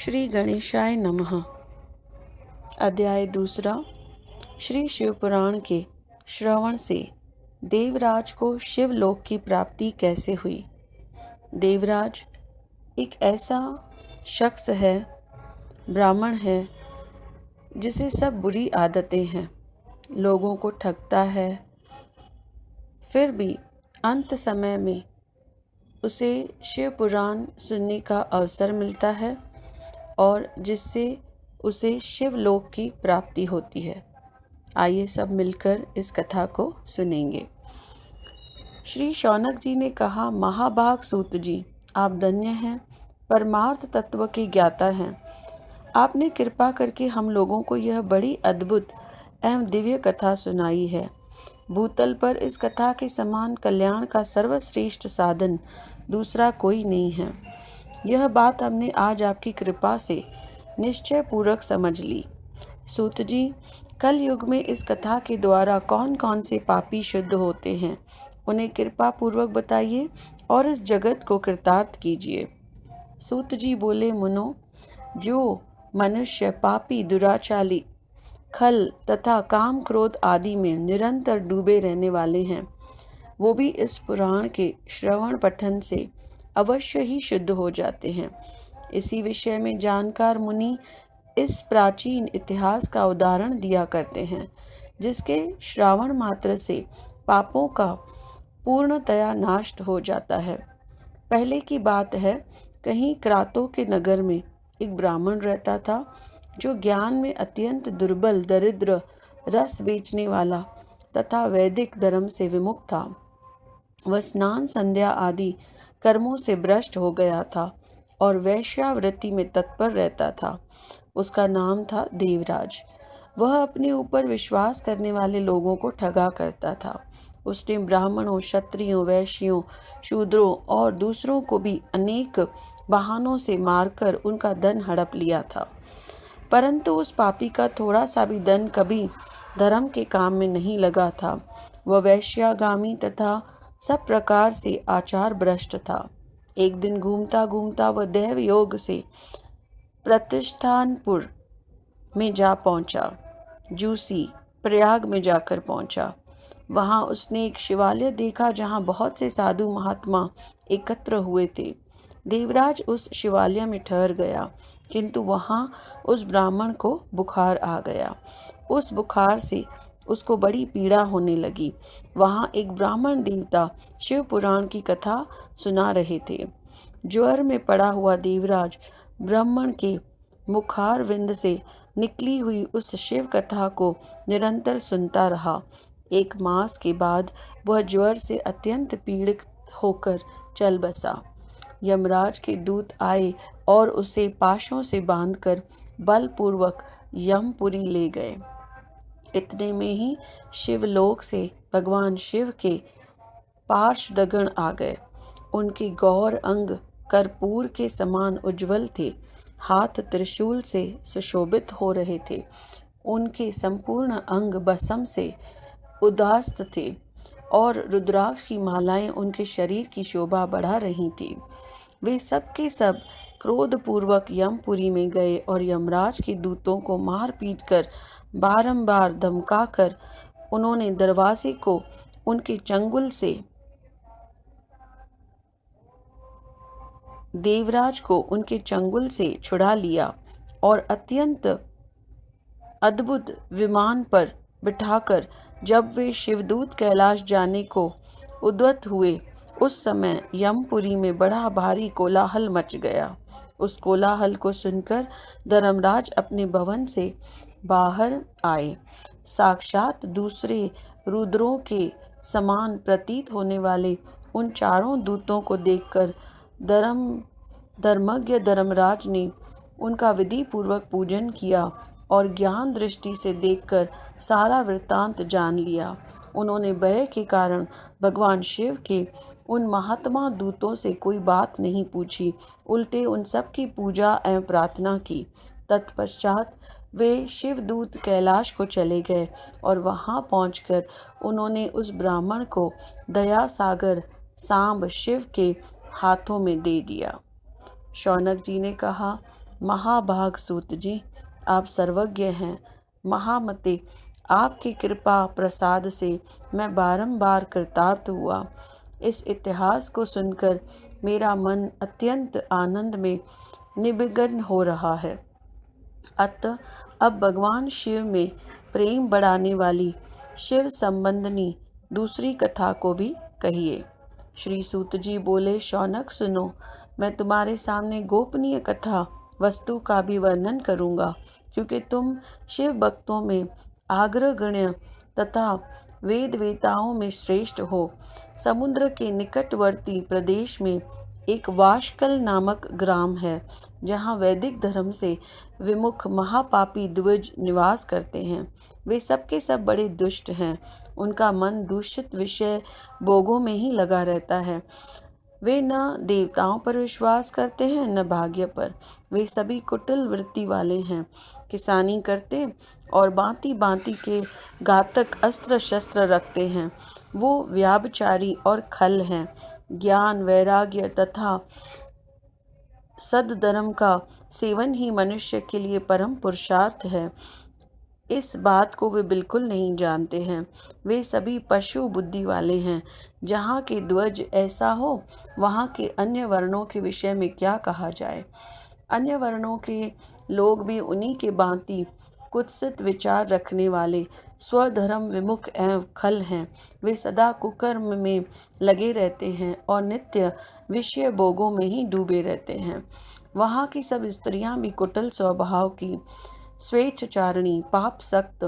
श्री गणेशाय नमः। अध्याय दूसरा। श्री शिव पुराण के श्रवण से देवराज को शिवलोक की प्राप्ति कैसे हुई। देवराज एक ऐसा शख्स है, ब्राह्मण है, जिसे सब बुरी आदतें हैं, लोगों को ठगता है, फिर भी अंत समय में उसे शिव पुराण सुनने का अवसर मिलता है और जिससे उसे शिवलोक की प्राप्ति होती है। आइए सब मिलकर इस कथा को सुनेंगे। श्री शौनक जी ने कहा, महाभाग सूत जी, आप धन्य हैं, परमार्थ तत्व के ज्ञाता हैं। आपने कृपा करके हम लोगों को यह बड़ी अद्भुत एवं दिव्य कथा सुनाई है। भूतल पर इस कथा के समान कल्याण का सर्वश्रेष्ठ साधन दूसरा कोई नहीं है। यह बात हमने आज आपकी कृपा से निश्चय पूर्वक समझ ली। सूत जी, कल युग में इस कथा के द्वारा कौन कौन से पापी शुद्ध होते हैं, उन्हें कृपा पूर्वक बताइए और इस जगत को कृतार्थ कीजिए। सूत जी बोले, मुनो, जो मनुष्य पापी, दुराचारी, खल तथा काम क्रोध आदि में निरंतर डूबे रहने वाले हैं, वो भी इस पुराण के श्रवण पठन से अवश्य ही शुद्ध हो जाते हैं। इसी विषय में जानकार मुनि इस प्राचीन इतिहास का उदाहरण दिया करते हैं, जिसके श्रावण मात्र से पापों का पूर्णतया नाश हो जाता है। पहले की बात है, कहीं क्रातों के नगर में एक ब्राह्मण रहता था, जो ज्ञान में अत्यंत दुर्बल, दरिद्र, रस बेचने वाला तथा वैदिक धर्म से विमुख था। वह स्नान, संध्या आदि कर्मों से भ्रष्ट हो गया था और वैश्यावृत्ति में तत्पर रहता था। उसका नाम था देवराज। वह अपने ऊपर विश्वास करने वाले लोगों को ठगा करता था। उसने ब्राह्मणों, क्षत्रियों, वैश्यों, शूद्रों और दूसरों को भी अनेक बहानों से मारकर उनका धन हड़प लिया था। परंतु उस पापी का थोड़ा सा भी धन कभी धर्म के काम में नहीं लगा था। वह वैश्यागामी तथा सब प्रकार से आचार भ्रष्ट था। एक दिन घूमता घूमता वह दैव योग से प्रतिष्ठानपुर में जा पहुंचा। जूसी प्रयाग में जाकर पहुंचा। वहां उसने एक शिवालय देखा, जहां बहुत से साधु महात्मा एकत्र हुए थे। देवराज उस शिवालय में ठहर गया, किंतु वहां उस ब्राह्मण को बुखार आ गया। उस बुखार से उसको बड़ी पीड़ा होने लगी। वहां एक ब्राह्मण देवता शिव पुराण की कथा सुना रहे थे। ज्वर में पड़ा हुआ देवराज ब्राह्मण के मुखार विंद से निकली हुई उस शिव कथा को निरंतर सुनता रहा। एक मास के बाद वह ज्वर से अत्यंत पीड़ित होकर चल बसा। यमराज के दूत आए और उसे पाशों से बांधकर बलपूर्वक यमपुरी ले गए। इतने में ही शिवलोक से भगवान शिव के पार्षदगण आ गए। उनके गौर अंग कर्पूर के समान उज्जवल थे, हाथ त्रिशूल से सुशोभित हो रहे थे। उनके संपूर्ण अंग भस्म से उदास्त थे और रुद्राक्ष की मालाएं उनके शरीर की शोभा बढ़ा रही थी। वे सब के सब क्रोधपूर्वक यमपुरी में गए और यमराज के दूतों को मार पीट कर बारंबार धमकाकर उन्होंने दरवाजे को उनके चंगुल से देवराज को उनके चंगुल से छुड़ा लिया और अत्यंत अद्भुत विमान पर बिठाकर जब वे शिवदूत कैलाश जाने को उद्यत हुए, उस समय यमपुरी में बड़ा भारी कोलाहल मच गया। उस कोलाहल को सुनकर धर्मराज अपने भवन से बाहर आए। साक्षात दूसरे रुद्रों के समान प्रतीत होने वाले उन चारों दूतों को देखकर धर्मज्ञ धर्मराज ने उनका विधि पूर्वक पूजन किया और ज्ञान दृष्टि से देखकर सारा वृत्तांत जान लिया। उन्होंने भय के कारण भगवान शिव के उन महात्मा दूतों से कोई बात नहीं पूछी, उल्टे उन सब की पूजा एवं प्रार्थना की। तत्पश्चात वे शिवदूत कैलाश को चले गए और वहां पहुंचकर उन्होंने उस ब्राह्मण को दया सागर सांब शिव के हाथों में दे दिया। शौनक जी ने कहा, महाभाग सूत जी, आप सर्वज्ञ हैं। महामते, आपकी कृपा प्रसाद से मैं बारंबार कृतार्थ हुआ। इस इतिहास को सुनकर मेरा मन अत्यंत आनंद में निमग्न हो रहा है। अतः अब भगवान शिव में प्रेम बढ़ाने वाली शिव संबंधनी दूसरी कथा को भी कहिए। श्री सूत जी बोले, शौनक सुनो, मैं तुम्हारे सामने गोपनीय कथा वस्तु का भी वर्णन करूंगा, क्योंकि तुम शिव भक्तों में अग्रगण्य तथा वेद वेताओं में श्रेष्ठ हो। समुद्र के निकटवर्ती प्रदेश में एक वाशकल नामक ग्राम है, जहाँ वैदिक धर्म से विमुख महापापी द्विज निवास करते हैं। वे सब के सब बड़े दुष्ट हैं। उनका मन दूषित विषय भोगों में ही लगा रहता है। वे न देवताओं पर विश्वास करते हैं, न भाग्य पर। वे सभी कुटिल वृत्ति वाले हैं। किसानी करते और भांति भांति के घातक अस्त्र शस्त्र रखते हैं। वो व्याभिचारी और खल हैं। ज्ञान, वैराग्य तथा सद्धर्म का सेवन ही मनुष्य के लिए परम पुरुषार्थ है। इस बात को वे बिल्कुल नहीं जानते हैं। वे सभी पशु बुद्धि वाले हैं। जहाँ के ध्वज ऐसा हो, वहाँ के अन्य वर्णों के विषय में क्या कहा जाए। अन्य वर्णों के लोग भी उन्हीं के भांति कुत्सित विचार रखने वाले स्वधर्म विमुख एवं खल हैं। वे सदा कुकर्म में लगे रहते हैं और नित्य विषय भोगों में ही डूबे रहते हैं। वहाँ की सब स्त्रियां भी कुटिल स्वभाव की, स्वेच्छाचारिणी, पाप सक्त,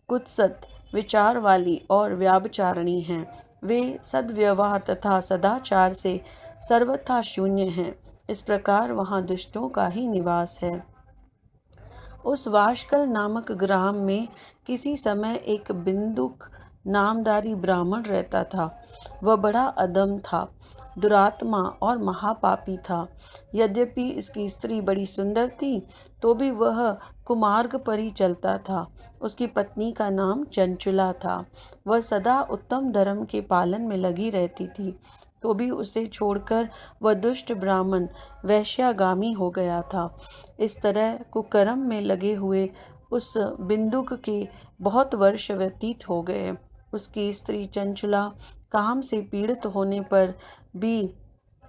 कुत्सित विचार वाली और व्याभिचारिणी हैं। वे सद्व्यवहार तथा सदाचार से सर्वथा शून्य हैं। इस प्रकार वहाँ दुष्टों का ही निवास है। उस वाशकल नामक ग्राम में किसी समय एक बिंदुक नामधारी ब्राह्मण रहता था। वह बड़ा अधम था, दुरात्मा और महापापी था। यद्यपि इसकी स्त्री बड़ी सुंदर थी, तो भी वह कुमार्ग पर ही चलता था। उसकी पत्नी का नाम चंचुला था। वह सदा उत्तम धर्म के पालन में लगी रहती थी, तो भी उसे छोड़कर वह दुष्ट ब्राह्मण वैश्यागामी हो गया था। इस तरह कुकर्म में लगे हुए उस बिंदुक के बहुत वर्ष व्यतीत हो गए। उसकी स्त्री चंचुला काम से पीड़ित होने पर भी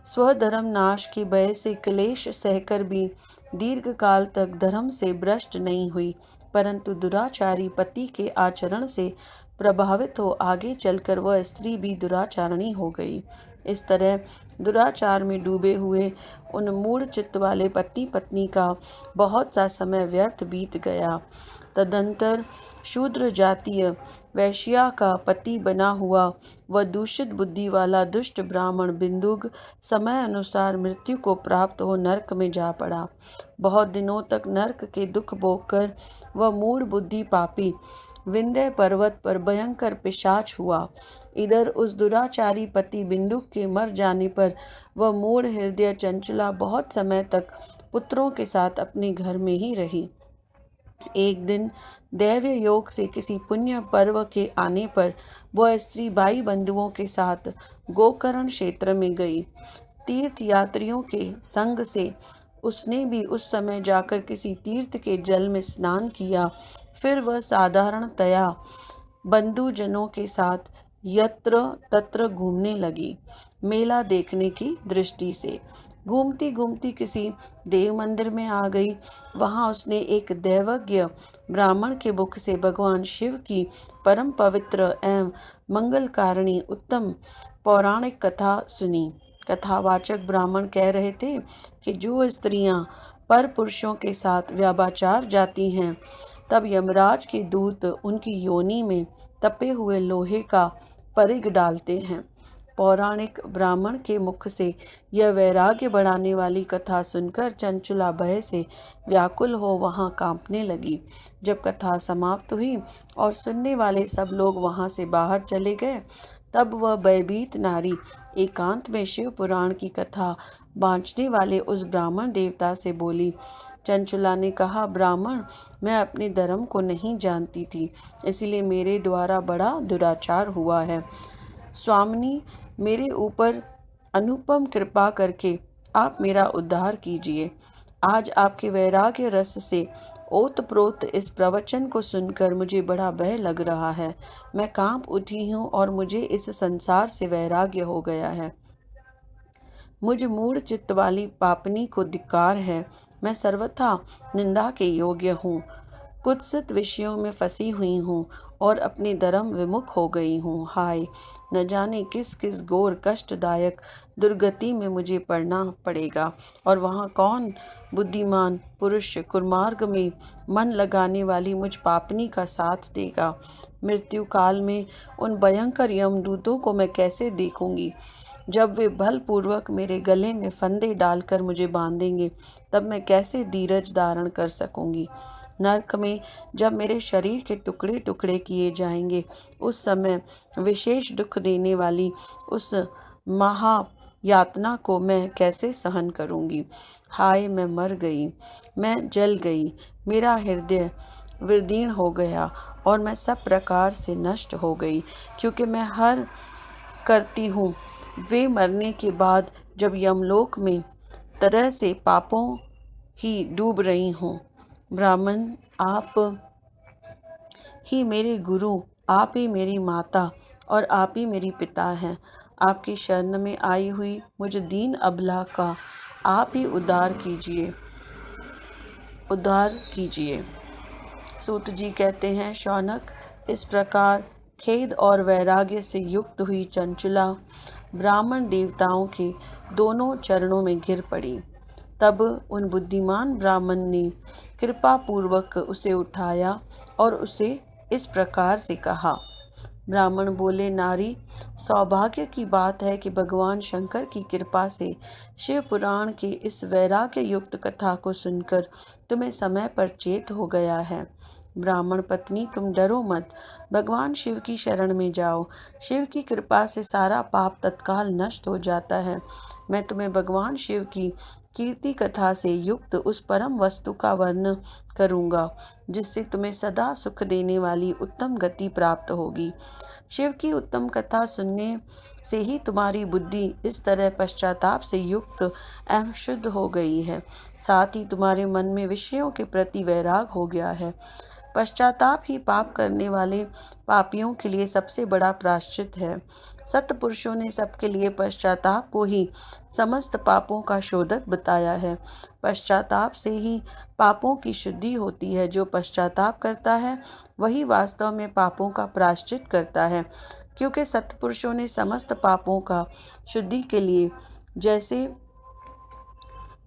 स्वधर्म नाश के भय से क्लेश सहकर भी दीर्घ काल तक धर्म से भ्रष्ट नहीं हुई, परंतु दुराचारी पति के आचरण से प्रभावित हो आगे चलकर वह स्त्री भी दुराचारणी हो गई। इस तरह दुराचार में डूबे हुए उन मूढ़ चित्त वाले पति पत्नी का बहुत सा समय व्यर्थ बीत गया। तदंतर शूद्र जातीय वैश्या का पति बना हुआ वह दूषित बुद्धि वाला दुष्ट ब्राह्मण बिंदुक समय अनुसार मृत्यु को प्राप्त हो नरक में जा पड़ा। बहुत दिनों तक नरक के दुख भोगकर वह मूढ़ बुद्धि पापी विंध्य पर्वत पर भयंकर पिशाच हुआ। इधर उस दुराचारी पति बिंदुक के मर जाने पर वह मूढ़ हृदय चंचला बहुत समय तक पुत्रों के साथ अपने घर में ही रही। एक दिन दैव्य योग से किसी पुण्य पर्व के आने पर वह स्त्री भाई बंधुओं के साथ गोकर्ण क्षेत्र में गई। तीर्थ यात्रियों के संग से उसने भी उस समय जाकर किसी तीर्थ के जल में स्नान किया। फिर वह साधारणतया बंधुजनों के साथ यत्र तत्र घूमने लगी, मेला देखने की दृष्टि से। घूमती घूमती किसी देव मंदिर में आ गई। वहां उसने एक दैवज्ञ ब्राह्मण के मुख से भगवान शिव की परम पवित्र एवं मंगलकारिणी उत्तम पौराणिक कथा सुनी। कथावाचक ब्राह्मण कह रहे थे कि जो स्त्रियां पर पुरुषों के साथ व्याभिचार जाती हैं, तब यमराज के दूत उनकी योनि में तपे हुए लोहे का परिग डालते हैं। पौराणिक ब्राह्मण के मुख से यह वैराग्य बढ़ाने वाली कथा सुनकर चंचुला भय से व्याकुल हो वहां कांपने लगी। जब कथा समाप्त हुई और सुनने वाले सब लोग वहां से बाहर चले गए, तब वह भयभीत नारी एकांत में शिव पुराण की कथा बांचने वाले उस ब्राह्मण देवता से बोली। चंचुला ने कहा, ब्राह्मण, मैं अपने धर्म को नहीं जानती थी, इसलिए मेरे द्वारा बड़ा दुराचार हुआ है। स्वामिनी, मेरे ऊपर अनुपम कृपा करके आप मेरा उद्धार कीजिए। आज आपके वैराग्य रस से ओतप्रोत इस प्रवचन को सुनकर मुझे बड़ा भय लग रहा है। मैं कांप उठी हूँ और मुझे इस संसार से वैराग्य हो गया है। मुझ मूढ़ चित्त वाली पापनी को धिक्कार है। मैं सर्वथा निंदा के योग्य हूँ। कुत्सित विषयों में फंसी हुई हूँ और अपने धर्म विमुख हो गई हूँ। हाय, न जाने किस किस घोर कष्टदायक दुर्गति में मुझे पड़ना पड़ेगा, और वहाँ कौन बुद्धिमान पुरुष कुमार्ग में मन लगाने वाली मुझ पापनी का साथ देगा। मृत्यु काल में उन भयंकर यमदूतों को मैं कैसे देखूंगी। जब वे बलपूर्वक मेरे गले में फंदे डालकर मुझे बांधेंगे, तब मैं कैसे धीरज धारण कर सकूंगी। नरक में जब मेरे शरीर के टुकड़े टुकड़े किए जाएंगे, उस समय विशेष दुख देने वाली उस महा यातना को मैं कैसे सहन करूंगी। हाय, मैं मर गई, मैं जल गई, मेरा हृदय विदीर्ण हो गया और मैं सब प्रकार से नष्ट हो गई, क्योंकि मैं हर करती हूँ वे मरने के बाद जब यमलोक में तरह से पापों ही डूब रही हूँ। ब्राह्मण, आप ही मेरे गुरु, आप ही मेरी माता और आप ही मेरी पिता हैं। आपकी शरण में आई हुई मुझ दीन अबला का आप ही उद्धार कीजिए। सूत जी कहते हैं, शौनक, इस प्रकार खेद और वैराग्य से युक्त हुई चंचला ब्राह्मण देवताओं के दोनों चरणों में गिर पड़ी। तब उन बुद्धिमान ब्राह्मण ने कृपा पूर्वक उसे उठाया और उसे इस प्रकार से कहा। ब्राह्मण बोले, नारी, सौभाग्य की बात है कि भगवान शंकर की कृपा से शिव पुराण की इस वैराग्य युक्त कथा को सुनकर तुम्हें समय पर चेत हो गया है। ब्राह्मण पत्नी, तुम डरो मत, भगवान शिव की शरण में जाओ। शिव की कृपा से सारा पाप तत्काल नष्ट हो जाता है। मैं तुम्हें भगवान शिव की कीर्ति कथा से युक्त उस परम वस्तु का वर्णन करूंगा, जिससे तुम्हें सदा सुख देने वाली उत्तम गति प्राप्त होगी। शिव की उत्तम कथा सुनने से ही तुम्हारी बुद्धि इस तरह पश्चाताप से युक्त एवं शुद्ध हो गई है। साथ ही तुम्हारे मन में विषयों के प्रति वैराग हो गया है। पश्चाताप ही पाप करने वाले पापियों के लिए सबसे बड़ा प्रायश्चित है। सत्पुरुषों ने सबके लिए पश्चाताप को ही समस्त पापों का शोधक बताया है। पश्चाताप से ही पापों की शुद्धि होती है। जो पश्चाताप करता है वही वास्तव में पापों का प्रायश्चित करता है, क्योंकि सत्पुरुषों ने समस्त पापों का शुद्धि के लिए जैसे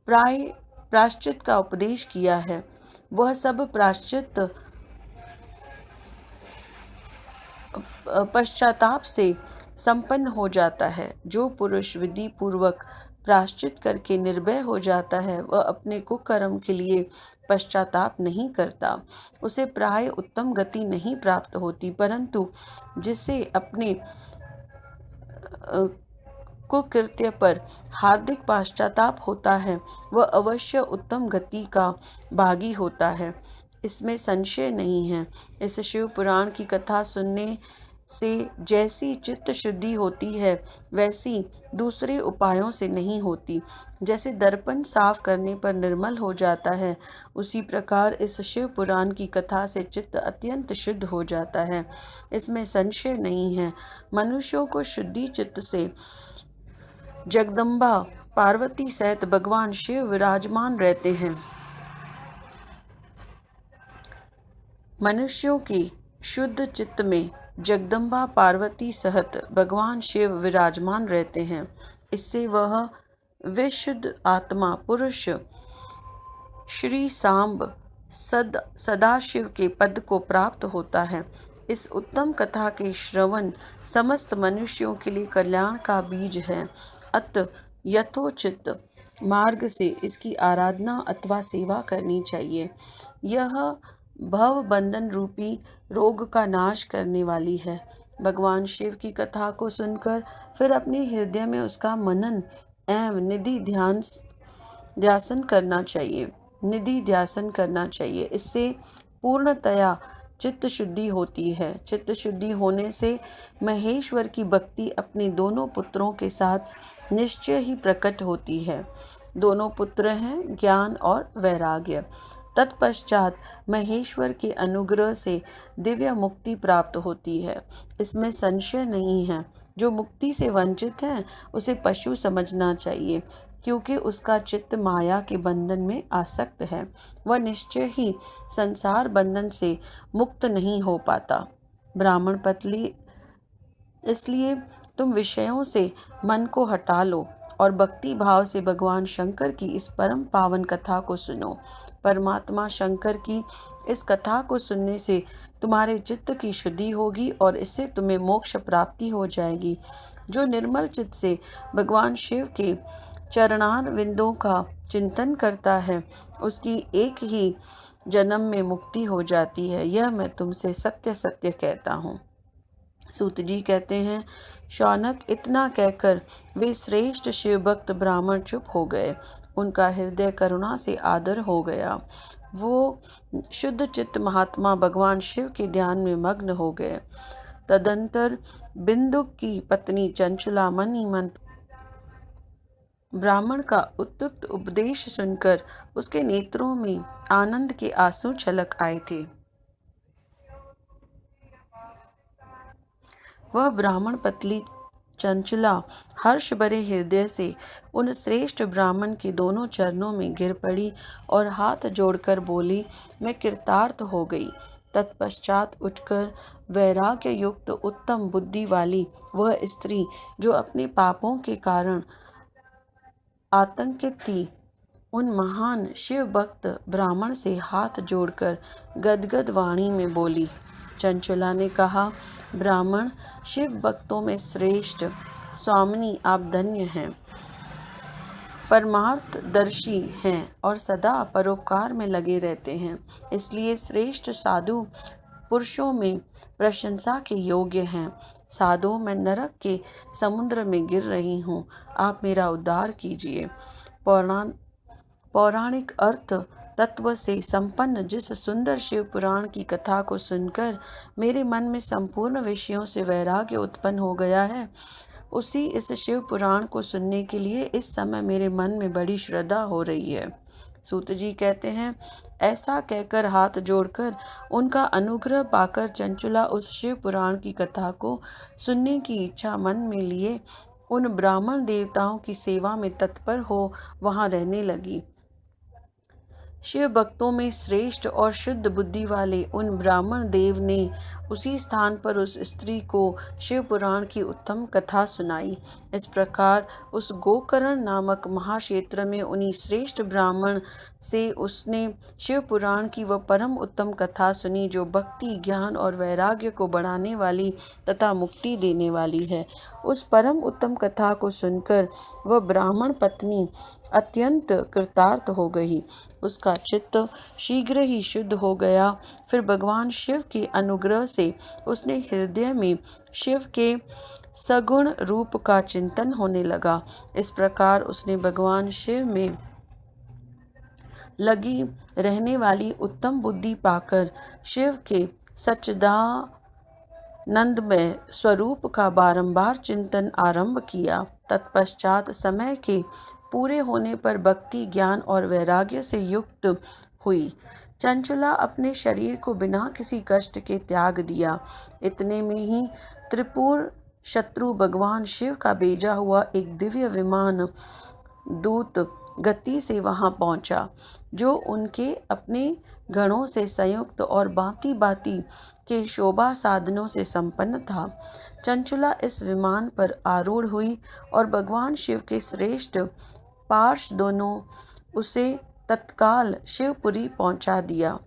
प्रायश्चित का उपदेश किया है, वह सब प्रायश्चित पश्चाताप से संपन्न हो जाता है। जो पुरुष विधि पूर्वक प्रायश्चित करके निर्भय हो जाता है, वह अपने कुकर्म के लिए पश्चाताप नहीं करता। उसे प्राय उत्तम गति नहीं प्राप्त होती, परंतु जिसे अपने कुकृत्य पर हार्दिक पश्चाताप होता है, वह अवश्य उत्तम गति का भागी होता है, इसमें संशय नहीं है। इस शिव पुराण की कथा सुनने से जैसी चित्त शुद्धि होती है, वैसी दूसरे उपायों से नहीं होती। जैसे दर्पण साफ करने पर निर्मल हो जाता है, उसी प्रकार इस शिव पुराण की कथा से चित्त अत्यंत शुद्ध हो जाता है, इसमें संशय नहीं है। मनुष्यों को शुद्धि चित्त से जगदम्बा पार्वती सहित भगवान शिव विराजमान रहते हैं। मनुष्यों की शुद्ध चित्त में जगदम्बा पार्वती सहित भगवान शिव विराजमान रहते हैं। इससे वह विशुद्ध आत्मा पुरुष श्री सांब सदाशिव के पद को प्राप्त होता है। इस उत्तम कथा के श्रवण समस्त मनुष्यों के लिए कल्याण का बीज है। अत यथोचित मार्ग से इसकी आराधना अथवा सेवा करनी चाहिए। यह भव बंधन रूपी रोग का नाश करने वाली है। भगवान शिव की कथा को सुनकर फिर अपने हृदय में उसका मनन एवं निधि ध्यासन करना चाहिए। इससे पूर्णतया चित्त शुद्धि होती है। चित्त शुद्धि होने से महेश्वर की भक्ति अपने दोनों पुत्रों के साथ निश्चय ही प्रकट होती है। दोनों पुत्र हैं ज्ञान और वैराग्य। तत्पश्चात महेश्वर के अनुग्रह से दिव्य मुक्ति प्राप्त होती है, इसमें संशय नहीं है। जो मुक्ति से वंचित है उसे पशु समझना चाहिए, क्योंकि उसका चित्त माया के बंधन में आसक्त है। वह निश्चय ही संसार बंधन से मुक्त नहीं हो पाता। ब्राह्मण पत्नी, इसलिए तुम विषयों से मन को हटा लो और भक्ति भाव से भगवान शंकर की इस परम पावन कथा को सुनो। परमात्मा शंकर की इस कथा को सुनने से तुम्हारे चित्त की शुद्धि होगी और इससे तुम्हें मोक्ष प्राप्ति हो जाएगी। जो निर्मल चित्त से भगवान शिव के चरणार विंदों का चिंतन करता है उसकी एक ही जन्म में मुक्ति हो जाती है। यह मैं तुमसे सत्य सत्य कहता हूँ। सूत जी कहते हैं, शौनक, इतना कहकर वे श्रेष्ठ शिव भक्त ब्राह्मण चुप हो गए। उनका हृदय करुणा से आदर हो गया। वो शुद्ध चित्त महात्मा भगवान शिव के ध्यान में मग्न हो गए। तदंतर बिंदुक की पत्नी चंचला मन ही मन ब्राह्मण का उत्तुक्त उपदेश सुनकर उसके नेत्रों में आनंद के आंसू छलक आए थे। वह ब्राह्मण पत्नी चंचला हर्ष भरे हृदय से उन श्रेष्ठ ब्राह्मण के दोनों चरणों में गिर पड़ी और हाथ जोड़कर बोली, मैं कृतार्थ हो गई। तत्पश्चात उठकर वैराग्य युक्त उत्तम बुद्धि वाली वह स्त्री जो अपने पापों के कारण आतंकित थी, उन महान शिव भक्त ब्राह्मण से हाथ जोड़कर गदगद वाणी में बोली। चंचला ने कहा, ब्राह्मण, शिव भक्तों में श्रेष्ठ स्वामिनी, आप धन्य हैं, परमार्थदर्शी हैं और सदा परोपकार में लगे रहते हैं, इसलिए श्रेष्ठ साधु पुरुषों में प्रशंसा के योग्य हैं। साधु, मैं नरक के समुद्र में गिर रही हूँ, आप मेरा उद्धार कीजिए। पौराणिक अर्थ तत्व से संपन्न जिस सुंदर शिव पुराण की कथा को सुनकर मेरे मन में संपूर्ण विषयों से वैराग्य उत्पन्न हो गया है, उसी इस शिव पुराण को सुनने के लिए इस समय मेरे मन में बड़ी श्रद्धा हो रही है। सूत जी कहते हैं, ऐसा कहकर हाथ जोड़कर उनका अनुग्रह पाकर चंचला उस शिव पुराण की कथा को सुनने की इच्छा मन में लिए उन ब्राह्मण देवताओं की सेवा में तत्पर हो वहां रहने लगी। शिव भक्तों में श्रेष्ठ और शुद्ध बुद्धि वाले उन ब्राह्मण देव ने उसी स्थान पर उस स्त्री को शिव पुराण की उत्तम कथा सुनाई। इस प्रकार उस गोकर्ण नामक महाक्षेत्र में उन्हीं श्रेष्ठ ब्राह्मण से उसने शिव पुराण की वह परम उत्तम कथा सुनी जो भक्ति, ज्ञान और वैराग्य को बढ़ाने वाली तथा मुक्ति देने वाली है। उस परम उत्तम कथा को सुनकर वह ब्राह्मण पत्नी अत्यंत कृतार्थ हो गई। उसका चित्त शीघ्र ही शुद्ध हो गया। फिर भगवान शिव के अनुग्रह से उसने हृदय में शिव के सगुण रूप का चिंतन होने लगा। इस प्रकार उसने भगवान शिव में लगी रहने वाली उत्तम बुद्धि पाकर शिव के सच्चिदानंदमय स्वरूप का बारंबार चिंतन आरंभ किया। तत्पश्चात समय के पूरे होने पर भक्ति, ज्ञान और वैराग्य से युक्त हुई। चंचला अपने शरीर को बिना किसी कष्ट के त्याग दिया। इतने में ही त्रिपुर शत्रु भगवान शिव का भेजा हुआ एक दिव्य विमान दूत गति से वहां पहुंचा, जो उनके अपने गणों से संयुक्त और भांति भांति के शोभा साधनों से संपन्न था। चंचला इस विमान पर आरूढ़ हुई और भगवान शिव के श्रेष्ठ पार्षद दोनों उसे तत्काल शिवपुरी पहुंचा दिया।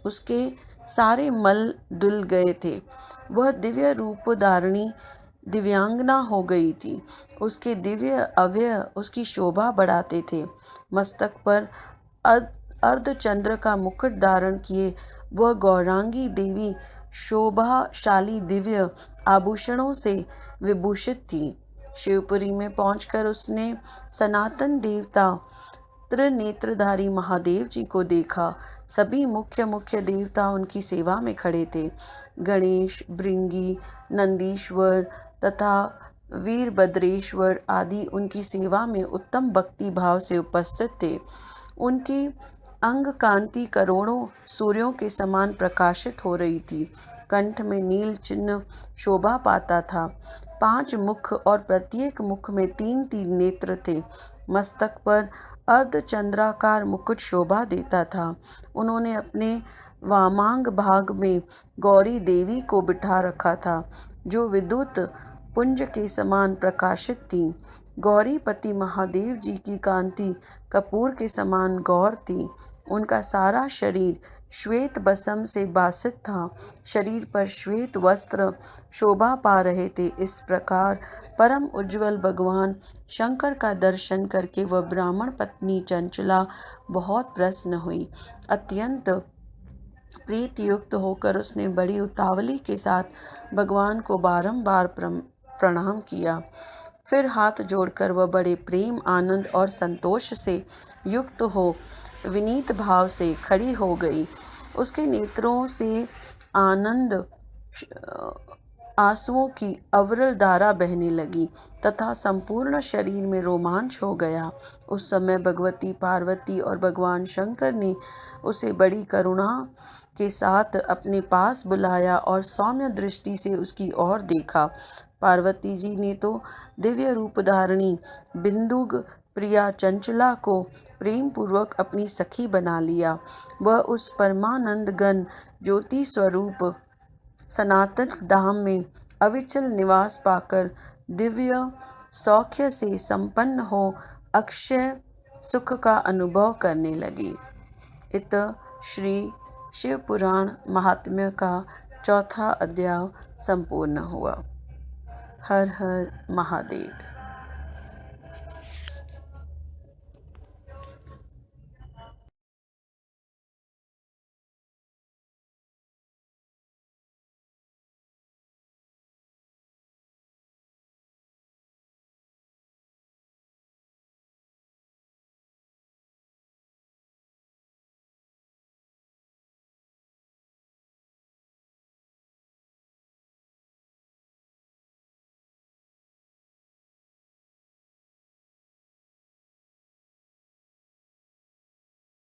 उसके सारे मल धुल गए थे। वह दिव्य रूप धारिणी दिव्यांगना हो गई थी। उसके दिव्य अवयव उसकी शोभा बढ़ाते थे। मस्तक पर अर्धचंद्र का मुकुट धारण किए वह गौरांगी देवी शोभाशाली दिव्य आभूषणों से विभूषित थी। शिवपुरी में पहुंचकर उसने सनातन देवता त्रिनेत्रधारी महादेव जी को देखा। सभी मुख्य देवता उनकी सेवा में खड़े थे। गणेश, भृंगी, नंदीश्वर तथा वीरभद्रेश्वर आदि उनकी सेवा में उत्तम भक्ति भाव से उपस्थित थे। उनकी अंग कांति करोड़ों सूर्यों के समान प्रकाशित हो रही थी। कंठ में नील चिन्ह शोभा पाता था। 5 मुख और प्रत्येक मुख में 3-3 नेत्र थे। मस्तक पर अर्धचंद्राकार मुकुट शोभा देता था। उन्होंने अपने वामांग भाग में गौरी देवी को बिठा रखा था, जो विद्युत पुंज के समान प्रकाशित थी। गौरीपति महादेव जी की कांति कपूर के समान गौर थी। उनका सारा शरीर श्वेत बसम से बासित था। शरीर पर श्वेत वस्त्र शोभा पा रहे थे। इस प्रकार परम उज्ज्वल भगवान शंकर का दर्शन करके वह ब्राह्मण पत्नी चंचला बहुत प्रसन्न हुई। अत्यंत प्रीति युक्त होकर उसने बड़ी उतावली के साथ भगवान को बारंबार प्रणाम किया। फिर हाथ जोड़कर वह बड़े प्रेम, आनंद और संतोष से युक्त हो विनीत भाव से खड़ी हो गई। उसके नेत्रों से आनंद आंसुओं की अविरल धारा बहने लगी तथा संपूर्ण शरीर में रोमांच हो गया। उस समय भगवती पार्वती और भगवान शंकर ने उसे बड़ी करुणा के साथ अपने पास बुलाया और सौम्य दृष्टि से उसकी ओर देखा। पार्वती जी ने तो दिव्य रूप धारणी बिंदुग प्रिया चंचला को प्रेम पूर्वक अपनी सखी बना लिया। वह उस परमानंद घन ज्योति स्वरूप सनातन धाम में अविचल निवास पाकर दिव्य सौख्य से संपन्न हो अक्षय सुख का अनुभव करने लगी। इत श्री शिव पुराण महात्म्य का 4था अध्याय संपूर्ण हुआ। हर हर महादेव।